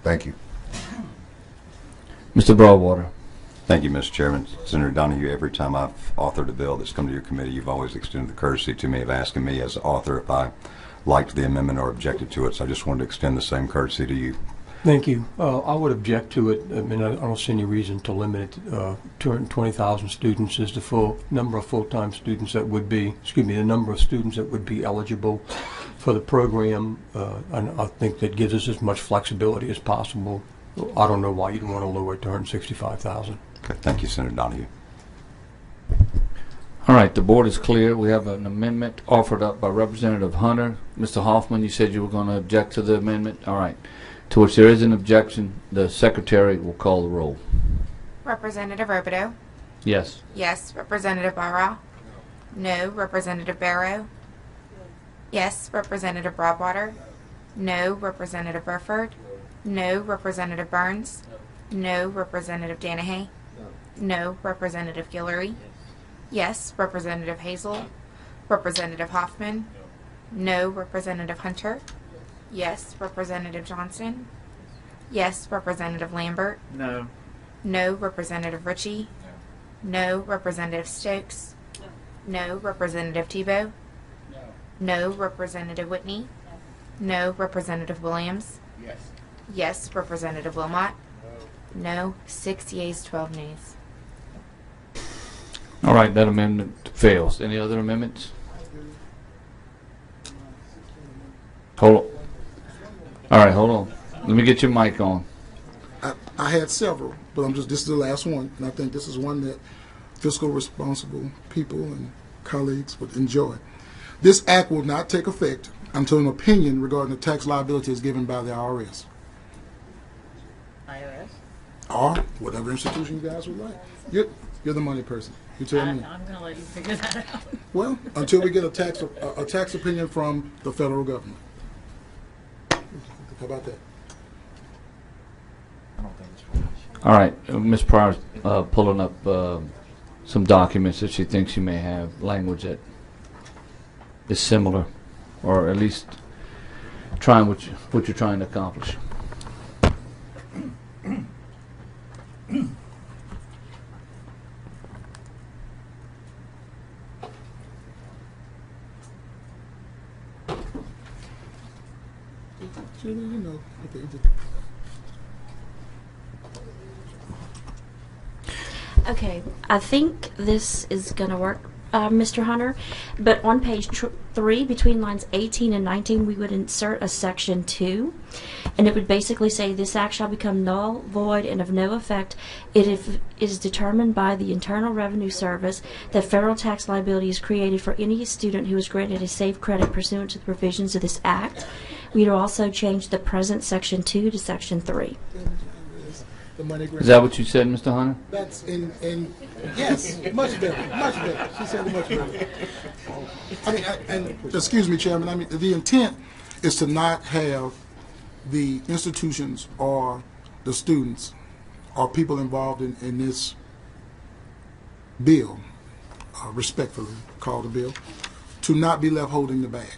Thank you. Mr. Broadwater. Thank you, Mr. Chairman. Senator Donahue, every time I've authored a bill that's come to your committee, you've always extended the courtesy to me of asking me as author if I liked the amendment or objected to it. So I just wanted to extend the same courtesy to you. Thank you. I would object to it. I mean, I don't see any reason to limit it. 220,000 students is the full number of full-time students that would be, the number of students that would be eligible for the program. And I think that gives us as much flexibility as possible. I don't know why you'd want to lower it to 165,000. Okay, thank you, Senator Donahue. All right, the board is clear. We have an amendment offered up by Representative Hunter. Mr. Hoffman, you said you were going to object to the amendment. All right. To which there is an objection, the secretary will call the roll. Representative Robideau? Yes. Yes. Representative Barra? No. Representative Barrow? Yes. Representative Broadwater? No. Representative Burford? No. Representative Burns? No. Representative Danahay? No. Representative Guillory? Yes. Representative Hazel? Representative Hoffman? No. Representative Hunter? Yes. Representative Johnson? Yes. Representative Lambert? No. No. Representative Ritchie? No. Representative Stokes? No. Representative Tebow? No. Representative Whitney? No. Representative Williams? Yes. Yes. Representative Wilmot? No. 6 yeas, 12 nays. All right, that amendment fails. Any other amendments? Hold on. All right, hold on. Let me get your mic on. I had several, but this is the last one, and I think this is one that fiscal responsible people and colleagues would enjoy. This act will not take effect until an opinion regarding the tax liability is given by the IRS. IRS? Or whatever institution you guys would like. You're the money person. You tell me. I'm going to let you figure that out. Well, until we get a tax opinion from the federal government. How about that? All right, Ms. Pryor's pulling up some documents that she thinks you may have language that is similar, or at least trying what you're trying to accomplish. You know, okay, I think this is going to work, Mr. Hunter, but on page 3, between lines 18 and 19, we would insert a section 2, and it would basically say, this act shall become null, void, and of no effect if it is determined by the Internal Revenue Service that federal tax liability is created for any student who is granted a safe credit pursuant to the provisions of this act. We would also change the present section 2 to section 3. The money grant. Is that what you said, Mr. Hunter? That's in yes, much better, much better. She said much better. I mean, and excuse me, Chairman. I mean, the intent is to not have the institutions or the students or people involved in this bill, respectfully called a bill, to not be left holding the bag.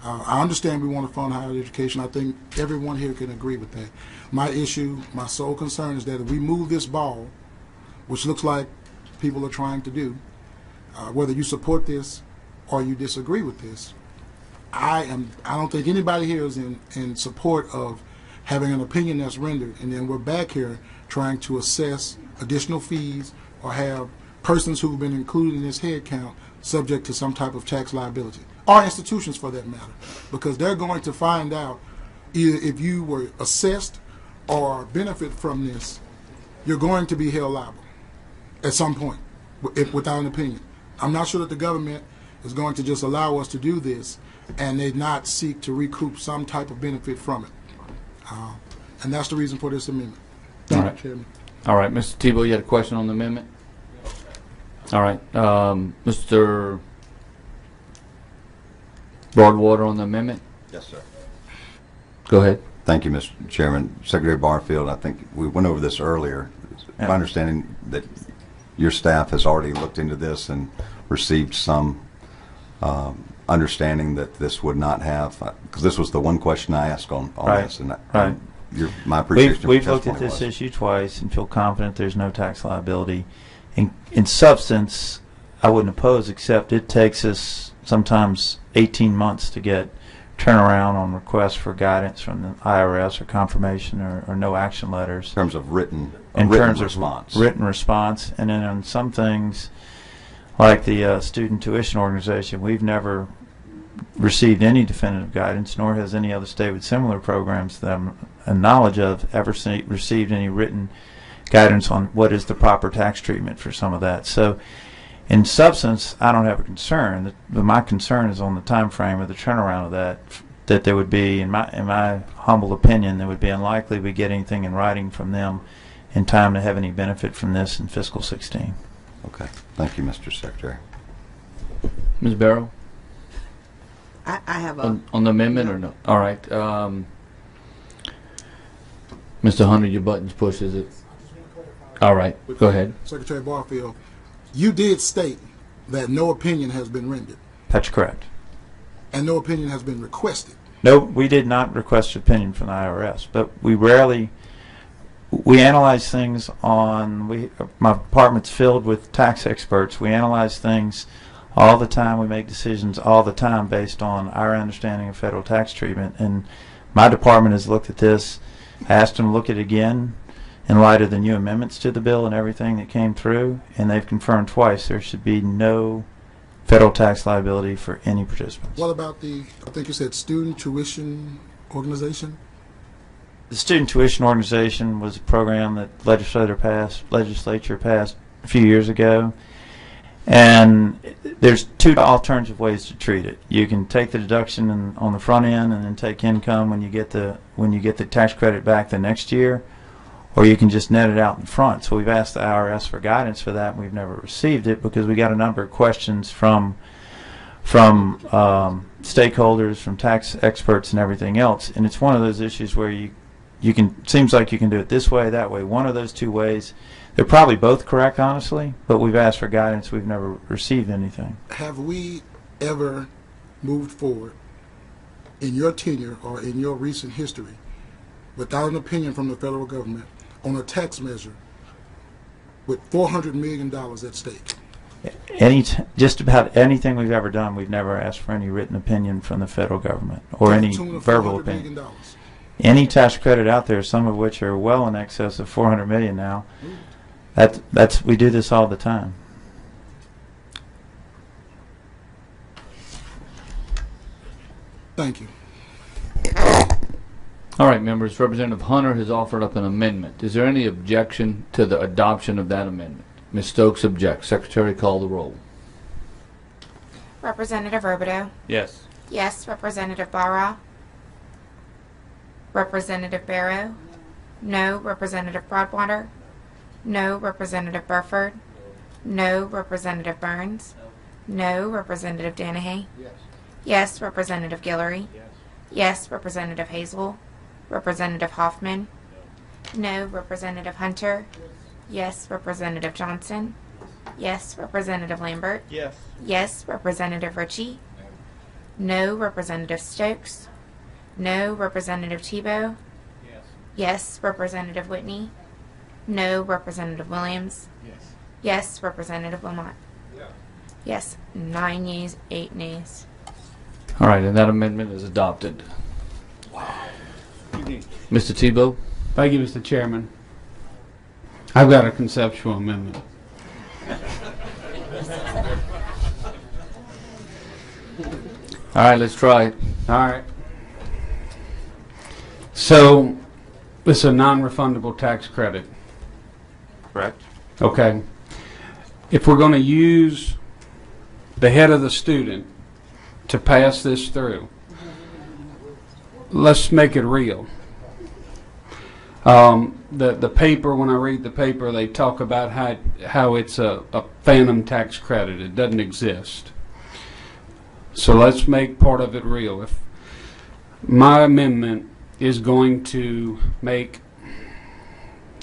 I understand we want to fund higher education. I think everyone here can agree with that. My issue, my sole concern is that if we move this ball, which looks like people are trying to do, whether you support this or you disagree with this, I don't think anybody here is in support of having an opinion that's rendered, and then we're back here trying to assess additional fees or have persons who've been included in this head count subject to some type of tax liability, or institutions for that matter, because they're going to find out either if you were assessed or benefit from this, you're going to be held liable at some point without an opinion. I'm not sure that the government is going to just allow us to do this and they not seek to recoup some type of benefit from it. And that's the reason for this amendment. Thank you, Chairman. All right, Mr. Tebow, you had a question on the amendment? All right, Mr. Broadwater on the amendment? Yes, sir. Go ahead. Thank you, Mr. Chairman. Secretary Barfield, I think we went over this earlier. My understanding that your staff has already looked into this and received some understanding that this would not have, because this was the one question I asked on Right. this, and right. my appreciation. We've of your looked at testimony this was. issue twice and feel confident there's no tax liability. In substance, I wouldn't oppose, except it takes us sometimes 18 months to get turnaround on requests for guidance from the IRS or confirmation or no action letters. In terms of written response. Written response. And then on some things, like the student tuition organization, we've never received any definitive guidance, nor has any other state with similar programs that I'm knowledge of ever received any written guidance on what is the proper tax treatment for some of that. So in substance, I don't have a concern, but my concern is on the time frame of the turnaround of that there would be, in my humble opinion, there would be unlikely we get anything in writing from them in time to have any benefit from this in fiscal 16. Okay. Thank you, Mr. Secretary. Ms. Barrow? I have a... On the amendment or no? All right. Mr. Hunter, your button's pushed, is it? All right. Go ahead. Secretary Barfield, you did state that no opinion has been rendered That's correct. and no opinion has been requested. No, we did not request opinion from the IRS, but we analyze things my department's filled with tax experts. We analyze things all the time. We make decisions all the time based on our understanding of federal tax treatment. And my department has looked at this, asked them to look at it again in light of the new amendments to the bill and everything that came through, and they've confirmed twice there should be no federal tax liability for any participants. What about I think you said student tuition organization? The Student Tuition Organization was a program that legislature passed a few years ago, and there's two alternative ways to treat it. You can take the deduction on the front end and then take income when you get the tax credit back the next year, or you can just net it out in front. So we've asked the IRS for guidance for that, and we've never received it because we got a number of questions from stakeholders, from tax experts, and everything else. And it's one of those issues where seems like you can do it this way, that way. One of those two ways. They're probably both correct, honestly, but we've asked for guidance. We've never received anything. Have we ever moved forward in your tenure or in your recent history without an opinion from the federal government on a tax measure with $400 million at stake? Just about anything we've ever done, we've never asked for any written opinion from the federal government or any verbal opinion. Any tax credit out there, some of which are well in excess of $400 million now. We do this all the time. Thank you. All right, members. Representative Hunter has offered up an amendment. Is there any objection to the adoption of that amendment? Ms. Stokes objects. Secretary, call the roll. Representative Robideau. Yes. Yes. Representative Barra. Representative Barrow. No. Representative Broadwater. No. Representative Burford. No. Representative Burns. No. Representative Danahay. Yes. Yes. Representative Guillory. Yes. Representative Hazel. Representative Hoffman. No. Representative Hunter. Yes. Representative Johnson. Yes. Representative Lambert. Yes. Yes. Representative Ritchie. No. Representative Stokes. No. Representative Tebow. Yes. Yes. Representative Whitney. No. Representative Williams. Yes. Yes. Representative Wilmot. Yes. 9 yeas, 8 nays. All right, and that amendment is adopted. Mr. Tebow? Thank you, Mr. Chairman. I've got a conceptual amendment. All right, let's try it. All right. So, it's a non-refundable tax credit. Correct. Okay. If we're going to use the head of the student to pass this through, let's make it real. The paper, when I read the paper, they talk about how it's a phantom tax credit. It doesn't exist. So let's make part of it real. If my amendment is going to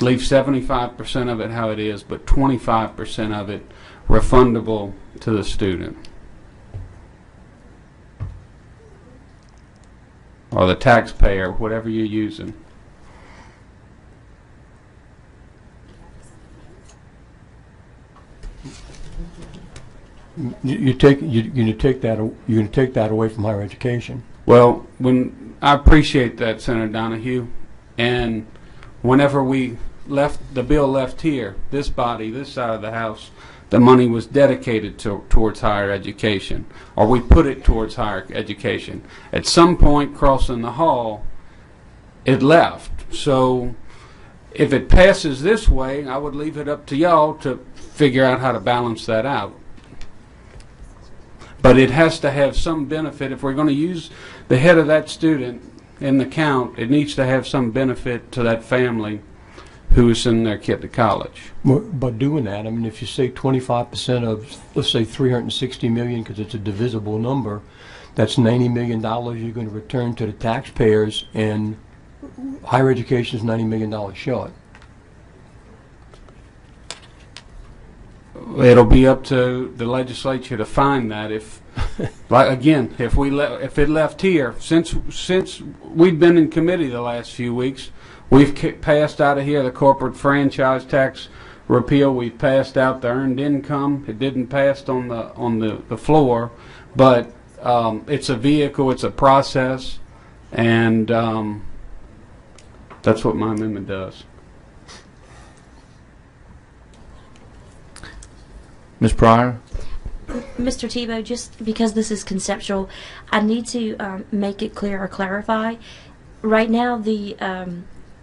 leave 75% of it how it is, but 25% of it refundable to the student or the taxpayer, whatever you're using. You're going to take that away from higher education. Well, when I appreciate that, Senator Donahue, and whenever the bill left here, this body, this side of the House, the money was dedicated towards higher education, or we put it towards higher education. At some point, crossing the hall, it left. So if it passes this way, I would leave it up to y'all to figure out how to balance that out. But it has to have some benefit. If we're going to use the head of that student in the count, it needs to have some benefit to that family who is sending their kid to college. By doing that, I mean, if you say 25% of, let's say, $360 million, because it's a divisible number, that's $90 million you're going to return to the taxpayers, and higher education is $90 million short. It'll be up to the legislature to find that. If, like again, if it left here, since we've been in committee the last few weeks, we've passed out of here the corporate franchise tax repeal. We've passed out the earned income. It didn't pass on the floor, but it's a vehicle. It's a process, and that's what my amendment does. Ms. Pryor? Mr. Tebow, just because this is conceptual, I need to make it clear or clarify. Right now, the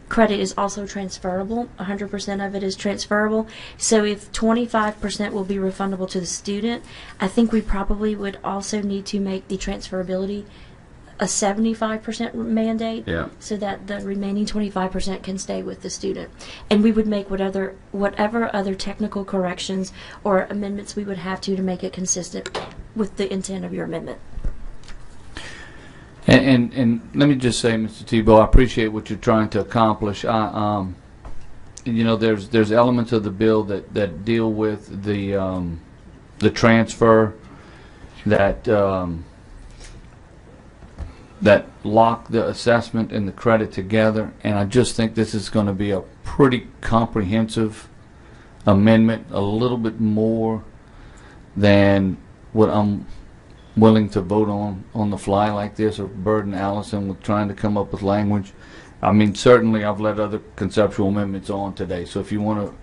credit is also transferable. 100% of it is transferable. So if 25% will be refundable to the student, I think we probably would also need to make the transferability a 75% mandate, so that the remaining 25% can stay with the student. And we would make whatever other technical corrections or amendments we would have to make it consistent with the intent of your amendment. And let me just say, Mr. Tebow, I appreciate what you're trying to accomplish. You know, there's elements of the bill that deal with the transfer that lock the assessment and the credit together, and I just think this is going to be a pretty comprehensive amendment, a little bit more than what I'm willing to vote on the fly like this, or burden Allison with trying to come up with language. I mean, certainly I've let other conceptual amendments on today, so if you want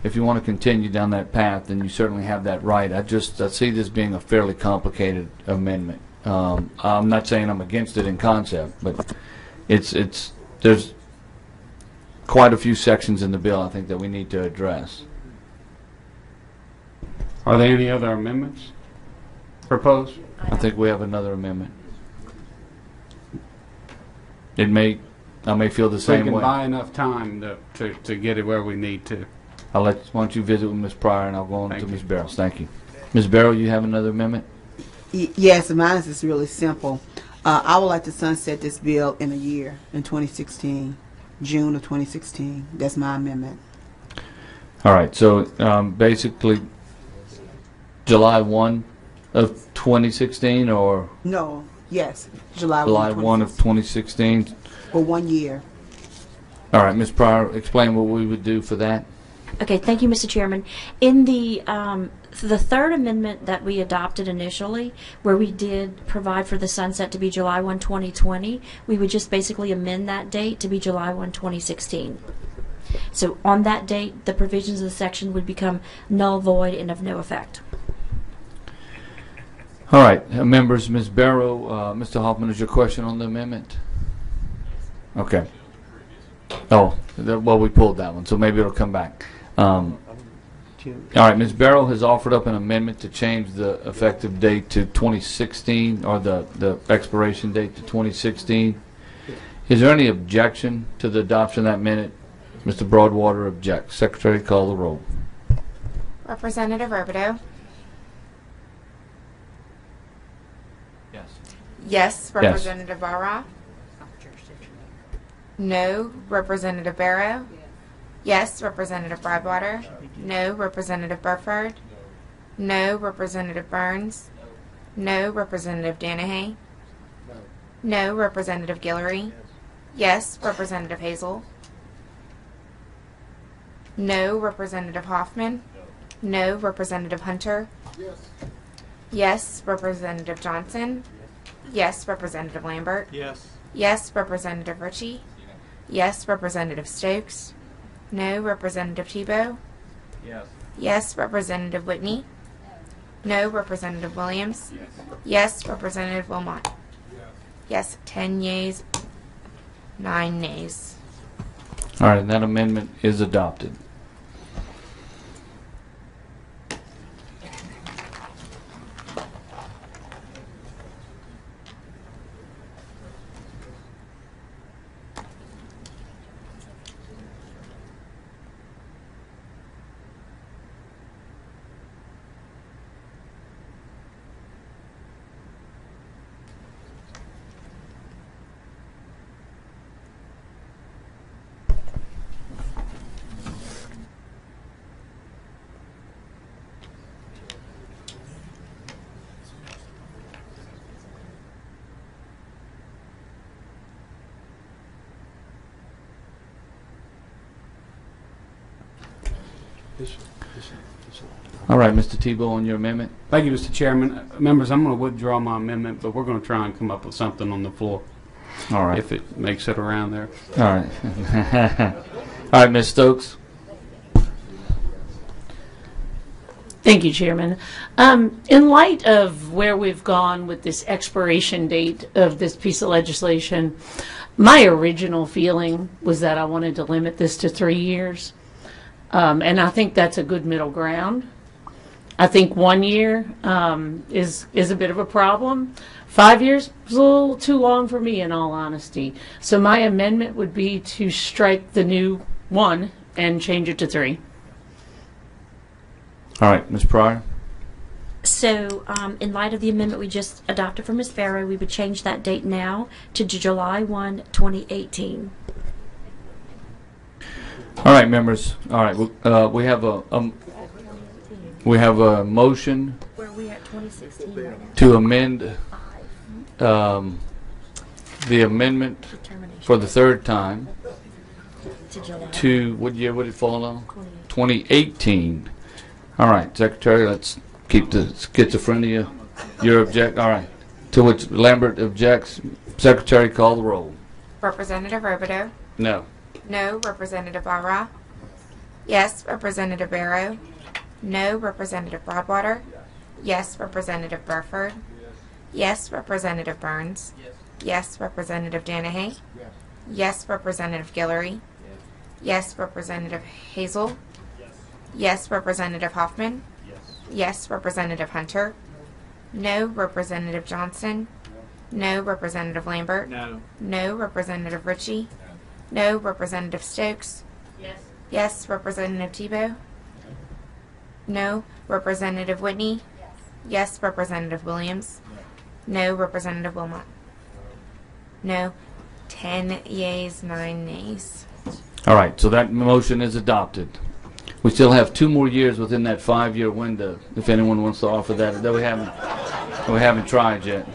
to continue down that path, then you certainly have that right. I see this being a fairly complicated amendment. I'm not saying I'm against it in concept, but there's quite a few sections in the bill I think that we need to address. Are there any other amendments proposed? I think we have another amendment. I may feel the same way. We can buy enough time to get it where we need to. Why don't you visit with Ms. Pryor, and I'll go on to Ms. Barrows. Thank you. Ms. Barrows, you have another amendment? Yes, mine is really simple. I would like to sunset this bill in a year, in 2016, June of 2016. That's my amendment. All right, so basically July 1 of 2016, or? No, yes, July 1 of 2016. For 1 year. All right, Ms. Pryor, explain what we would do for that. Okay, thank you, Mr. Chairman. In the third amendment that we adopted initially, where we did provide for the sunset to be July 1, 2020, we would just basically amend that date to be July 1, 2016. So on that date, the provisions of the section would become null, void, and of no effect. All right, members, Ms. Barrow, Mr. Hoffman, is your question on the amendment? Okay. Oh, well, we pulled that one, so maybe it'll come back. All right, Ms. Barrow has offered up an amendment to change the effective date to 2016, or the expiration date to 2016. Is there any objection to the adoption of that amendment? Mr. Broadwater objects. Secretary, call the roll. Representative Robideau? Yes. Yes. Representative Barra? No. Representative Barrow? Yes. Representative Broadwater? No. Representative Burford? No. Representative Burns? No. Representative Danahay? No. Representative Guillory? Yes. Representative Hazel? No. Representative Hoffman? No. Representative Hunter? Yes, Representative Johnson. Yes, Representative Lambert. Yes. Yes, Representative Ritchie. Yes, Representative Stokes. No, Representative Tebow. Yes. Yes, Representative Whitney. No, Representative Williams. Yes, Representative Wilmot. Yes, 10 yeas, 9 nays. All right, that amendment is adopted. All right, Mr. Tebow, on your amendment. Thank you, Mr. Chairman. Members, I'm going to withdraw my amendment, but we're going to try and come up with something on the floor All right. if it makes it around there. All right. All right, Ms. Stokes. Thank you, Chairman. In light of where we've gone with this expiration date of this piece of legislation, my original feeling was that I wanted to limit this to 3 years. And I think that's a good middle ground. I think 1 year is a bit of a problem. 5 years is a little too long for me, in all honesty. So my amendment would be to strike the new 1 and change it to 3. All right, Ms. Pryor. So, in light of the amendment we just adopted from Ms. Farrow, we would change that date now to July 1, 2018. All right, members. All right, we have a motion Where are we at 2016 right now? to amend the amendment for the third time To July. to what year would it fall on? 2018. All right, Secretary, let's keep the schizophrenia. Your object. All right. To which Lambert objects. Secretary, call the roll. Representative Robideau. No. No, Representative Barra. Yes, Representative Barrow. No, Representative Broadwater. Yes, Representative Burford. Yes, Representative Burns. Yes, Representative Danahay. Yes, Representative Guillory. Yes, Representative Hazel. Yes, Representative Hoffman. Yes, Representative Hunter. No, Representative Johnson. No, Representative Lambert. No, Representative Ritchie. No, Representative Stokes. Yes, Representative Tebow. No, Representative Whitney. Yes, Representative Williams. No, Representative Wilmot. No, 10 yeas, 9 nays. All right, so that motion is adopted. We still have 2 more years within that 5-year window. If anyone wants to offer that we haven't tried yet.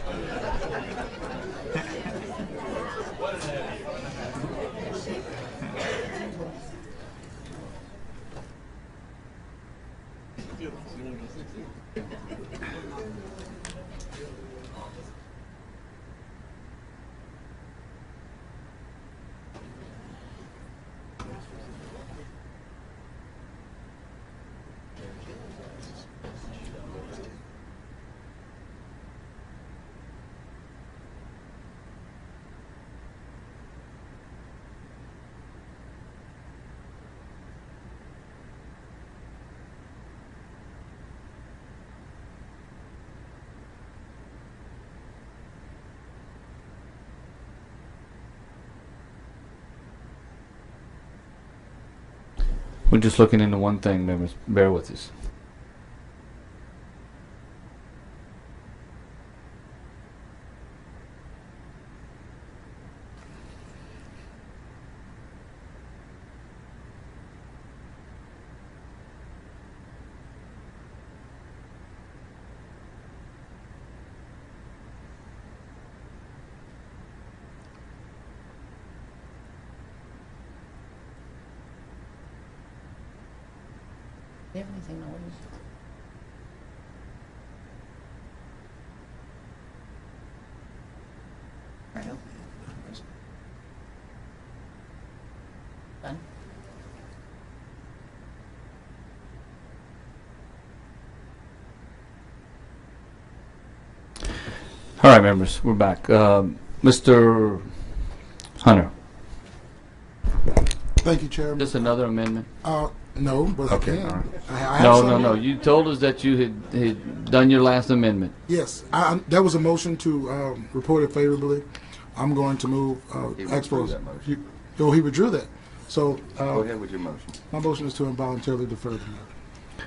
We're just looking into one thing, members. Bear with us. Done. All right, members, we're back. Mr. Hunter, Thank you, Chairman. just another amendment? No, but Okay, I can. all right. I have No, some- no, no. You told us that you had done your last amendment. Yes, that was a motion to report it favorably. I'm going to move. He withdrew expos. that motion. He withdrew that. So Go ahead with your motion. my motion is to involuntarily defer the matter.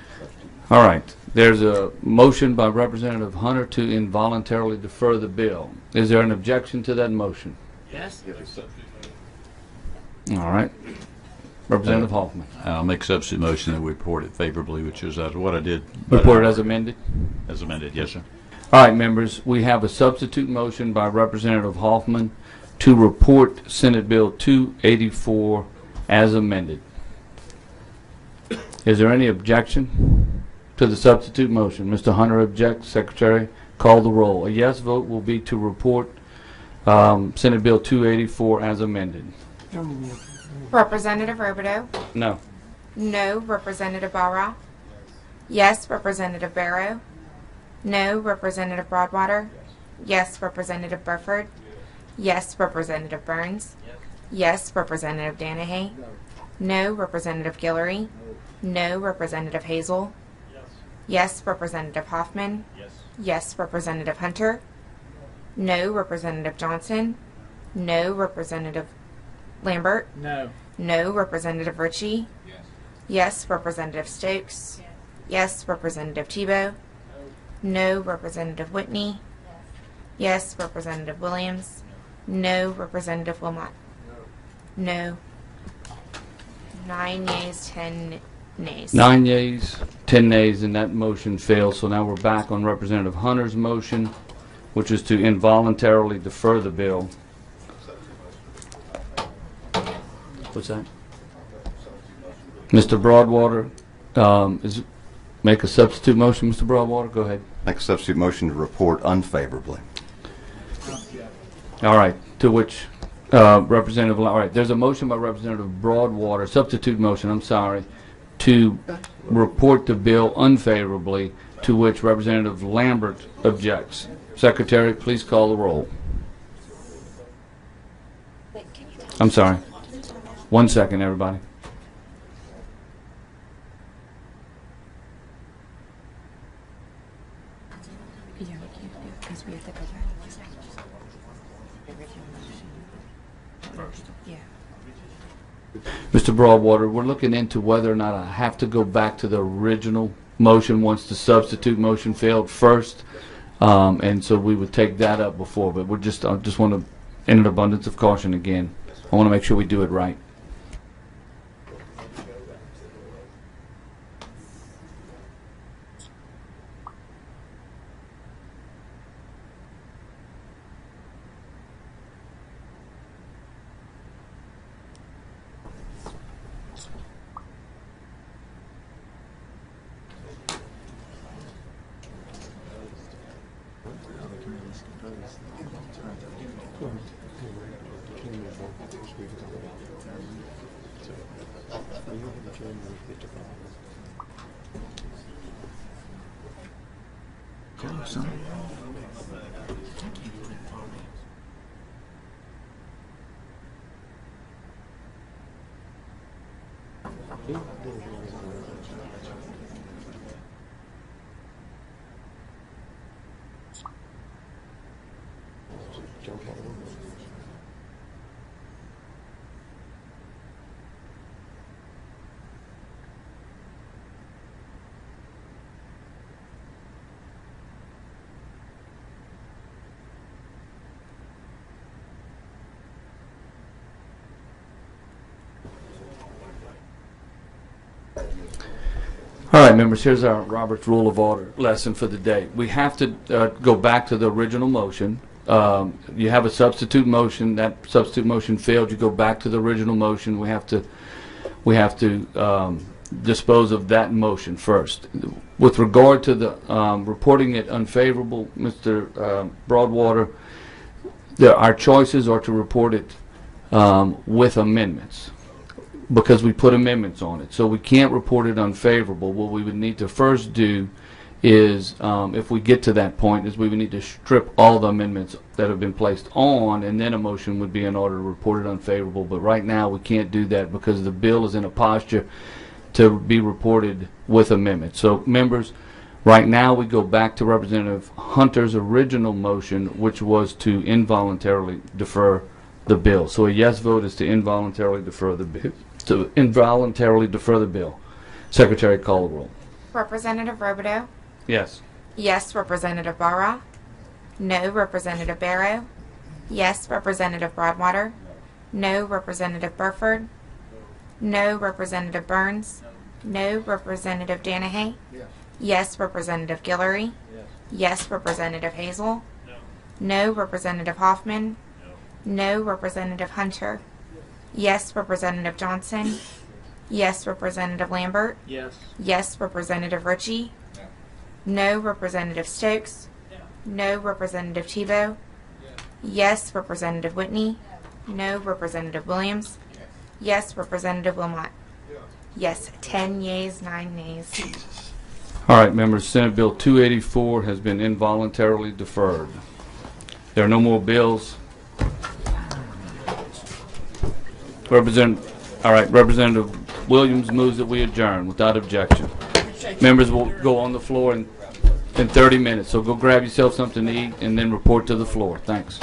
All right. There's a motion by Representative Hunter to involuntarily defer the bill. Is there an objection to that motion? Yes. All right. Representative Hoffman. I'll make substitute motion that we report it favorably, which is what I did. but, Report it as amended. As amended, yes, sir. All right, members. We have a substitute motion by Representative Hoffman to report Senate Bill 284 as amended. Is there any objection to the substitute motion? Mr. Hunter objects. Secretary, call the roll. A yes vote will be to report Senate Bill 284 as amended. Representative Robideau. No. No. Representative Balrog. Yes. Representative Barrow. No. Representative Broadwater. Yes. Representative Burford. Yes. Representative Burns. Yes. Representative Danahay. No. Representative Guillory. No. Representative Hazel. Yes. Representative Hoffman. Yes. Representative Hunter. No. Representative Johnson. No. Representative Lambert. No. No. Representative Ritchie. Yes. Representative Stokes. Yes. Representative Tebow. No. Representative Whitney. Yes. Representative Williams. No. Representative Wilmot. No. 9 yeas, 10 nays. 9 yeas, 10 nays, and that motion fails. So now we're back on Representative Hunter's motion, which is to involuntarily defer the bill. What's that? Mr. Broadwater, make a substitute motion, Mr. Broadwater. Go ahead. Make a substitute motion to report unfavorably. All right. To which Representative, all right. There's a motion by Representative Broadwater, substitute motion. I'm sorry, to report the bill unfavorably. To which Representative Lambert objects. Secretary, please call the roll. I'm sorry. 1 second, everybody. Mr. Broadwater, we're looking into whether or not I have to go back to the original motion once the substitute motion failed first, and so we would take that up before. But I just want to, in an abundance of caution again, I want to make sure we do it right. All right, members, here's our Robert's Rule of Order lesson for the day. We have to go back to the original motion. You have a substitute motion. That substitute motion failed. You go back to the original motion. We have to dispose of that motion first. With regard to the reporting it unfavorable, Mr. Broadwater, our choices are to report it with amendments. because we put amendments on it. So we can't report it unfavorable. What we would need to first do is, if we get to that point, is we would need to strip all the amendments that have been placed on, and then a motion would be in order to report it unfavorable. But right now we can't do that because the bill is in a posture to be reported with amendments. So members, right now we go back to Representative Hunter's original motion, which was to involuntarily defer the bill. So a yes vote is to involuntarily defer the bill. Secretary, call the roll. Representative Robideau? Yes. Yes, Representative Barra. No, Representative Barrow. Yes, Representative Broadwater. No, Representative Burford. No, Representative Burns. No, Representative Danahay. Yes, Representative Guillory. Yes, Representative Hazel. No, Representative Hoffman. No, Representative Hunter. Yes, Representative Johnson. Yes, Representative Lambert. Yes, Representative Ritchie. No, Representative Stokes. No, Representative Tebow. Yes, Representative Whitney. No, Representative Williams. Yes, Representative Wilmot. Yes, 10 yeas, 9 nays. All right, members, Senate Bill 284 has been involuntarily deferred. There are no more bills. Representative Williams moves that we adjourn without objection. Members will go on the floor in 30 minutes, so go grab yourself something to eat and then report to the floor. Thanks.